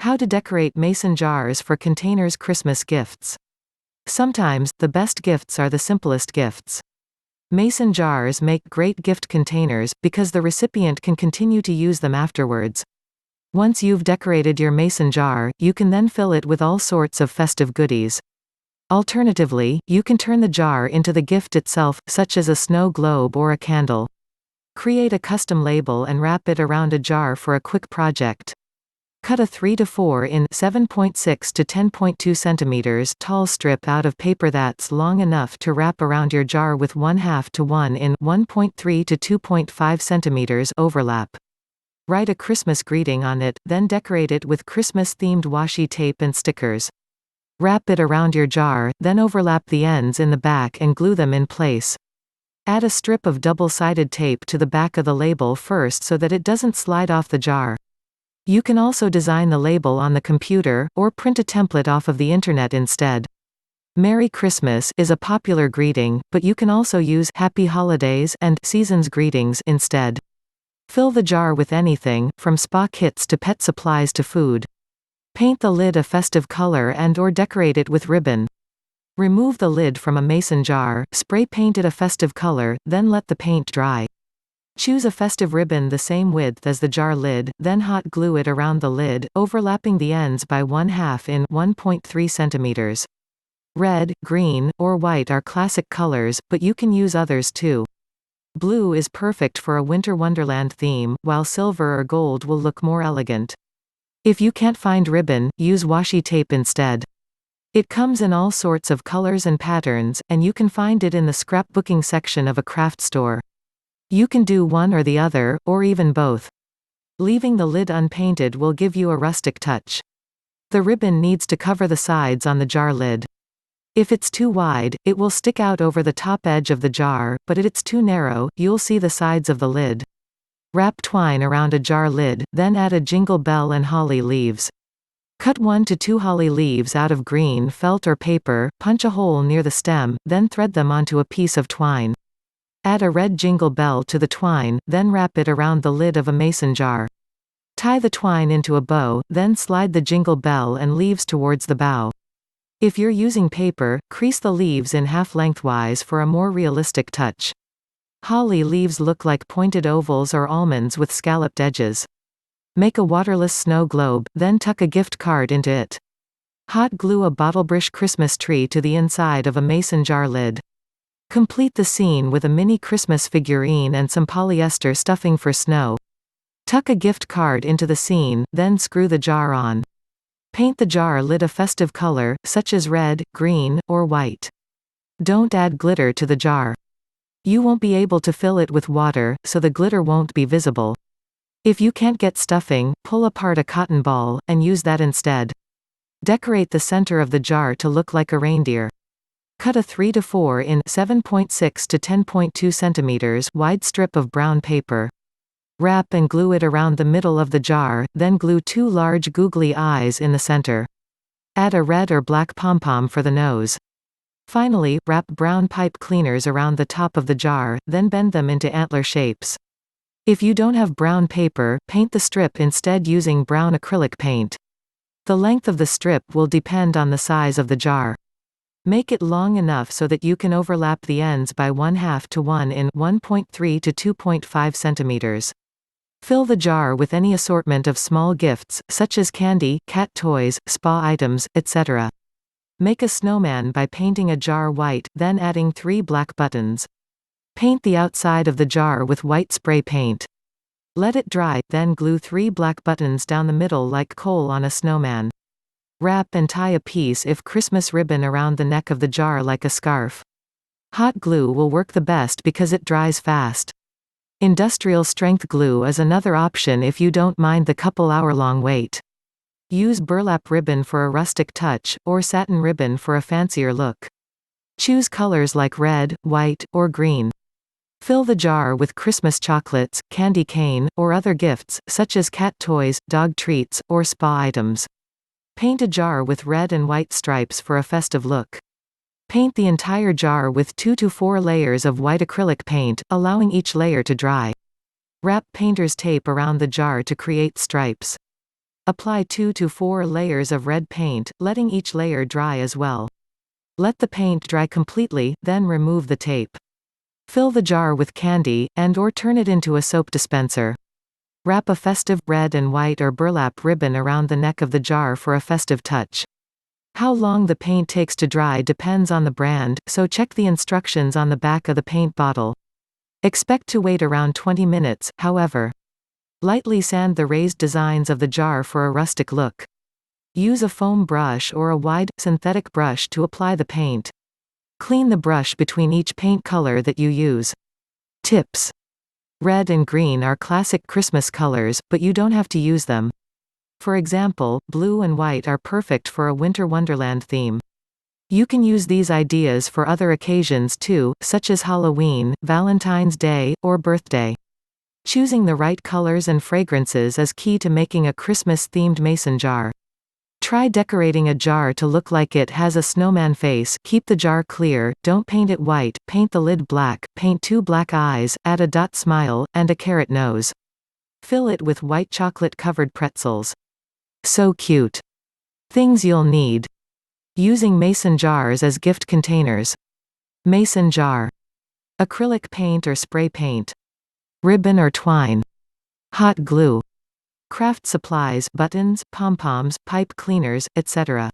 How to decorate mason jars for containers. Christmas gifts. Sometimes, the best gifts are the simplest gifts. Mason jars make great gift containers, because the recipient can continue to use them afterwards. Once you've decorated your mason jar, you can then fill it with all sorts of festive goodies. Alternatively, you can turn the jar into the gift itself, such as a snow globe or a candle. Create a custom label and wrap it around a jar for a quick project. Cut a 3 to 4 in 7.6 to 10.2 centimeters tall strip out of paper that's long enough to wrap around your jar with 1/2 to 1 in 1.3 to 2.5 centimeters overlap. Write a Christmas greeting on it, then decorate it with Christmas-themed washi tape and stickers. Wrap it around your jar, then overlap the ends in the back and glue them in place. Add a strip of double-sided tape to the back of the label first so that it doesn't slide off the jar. You can also design the label on the computer, or print a template off of the internet instead. Merry Christmas is a popular greeting, but you can also use Happy Holidays and Seasons greetings instead. Fill the jar with anything, from spa kits to pet supplies to food. Paint the lid a festive color and/or decorate it with ribbon. Remove the lid from a mason jar, spray paint it a festive color, then let the paint dry. Choose a festive ribbon the same width as the jar lid, then hot glue it around the lid, overlapping the ends by 1/2 in 1.3 centimeters. Red, green, or white are classic colors, but you can use others too. Blue is perfect for a winter wonderland theme, while silver or gold will look more elegant. If you can't find ribbon, use washi tape instead. It comes in all sorts of colors and patterns, and you can find it in the scrapbooking section of a craft store. You can do one or the other, or even both. Leaving the lid unpainted will give you a rustic touch. The ribbon needs to cover the sides on the jar lid. If it's too wide, it will stick out over the top edge of the jar, but if it's too narrow, you'll see the sides of the lid. Wrap twine around a jar lid, then add a jingle bell and holly leaves. Cut 1 to 2 holly leaves out of green felt or paper, punch a hole near the stem, then thread them onto a piece of twine. Add a red jingle bell to the twine, then wrap it around the lid of a mason jar. Tie the twine into a bow, then slide the jingle bell and leaves towards the bow. If you're using paper, crease the leaves in half lengthwise for a more realistic touch. Holly leaves look like pointed ovals or almonds with scalloped edges. Make a waterless snow globe, then tuck a gift card into it. Hot glue a bottlebrush Christmas tree to the inside of a mason jar lid. Complete the scene with a mini Christmas figurine and some polyester stuffing for snow. Tuck a gift card into the scene, then screw the jar on. Paint the jar lid a festive color, such as red, green, or white. Don't add glitter to the jar. You won't be able to fill it with water, so the glitter won't be visible. If you can't get stuffing, pull apart a cotton ball, and use that instead. Decorate the center of the jar to look like a reindeer. Cut a 3 to 4 in 7.6 to 10.2 centimeters wide strip of brown paper. Wrap and glue it around the middle of the jar, then glue 2 large googly eyes in the center. Add a red or black pom-pom for the nose. Finally, wrap brown pipe cleaners around the top of the jar, then bend them into antler shapes. If you don't have brown paper, paint the strip instead using brown acrylic paint. The length of the strip will depend on the size of the jar. Make it long enough so that you can overlap the ends by 1/2 to 1 in 1.3 to 2.5 centimeters. Fill the jar with any assortment of small gifts, such as candy, cat toys, spa items, etc. Make a snowman by painting a jar white, then adding 3 black buttons. Paint the outside of the jar with white spray paint. Let it dry, then glue 3 black buttons down the middle like coal on a snowman. Wrap and tie a piece of Christmas ribbon around the neck of the jar like a scarf. Hot glue will work the best because it dries fast. Industrial strength glue is another option if you don't mind the couple-hour-long wait. Use burlap ribbon for a rustic touch, or satin ribbon for a fancier look. Choose colors like red, white, or green. Fill the jar with Christmas chocolates, candy cane, or other gifts, such as cat toys, dog treats, or spa items. Paint a jar with red and white stripes for a festive look. Paint the entire jar with 2 to 4 layers of white acrylic paint, allowing each layer to dry. Wrap painter's tape around the jar to create stripes. Apply 2 to 4 layers of red paint, letting each layer dry as well. Let the paint dry completely, then remove the tape. Fill the jar with candy, and/or turn it into a soap dispenser. Wrap a festive, red and white or burlap ribbon around the neck of the jar for a festive touch. How long the paint takes to dry depends on the brand, so check the instructions on the back of the paint bottle. Expect to wait around 20 minutes, however. Lightly sand the raised designs of the jar for a rustic look. Use a foam brush or a wide, synthetic brush to apply the paint. Clean the brush between each paint color that you use. Tips: red and green are classic Christmas colors, but you don't have to use them. For example, blue and white are perfect for a winter wonderland theme. You can use these ideas for other occasions too, such as Halloween, Valentine's Day, or birthday. Choosing the right colors and fragrances is key to making a Christmas-themed mason jar. Try decorating a jar to look like it has a snowman face. Keep the jar clear, don't paint it white, paint the lid black, paint 2 black eyes, add a dot smile, and a carrot nose. Fill it with white chocolate-covered pretzels. So cute. Things you'll need. Using mason jars as gift containers. Mason jar. Acrylic paint or spray paint. Ribbon or twine. Hot glue. Craft supplies, buttons, pom-poms, pipe cleaners, etc.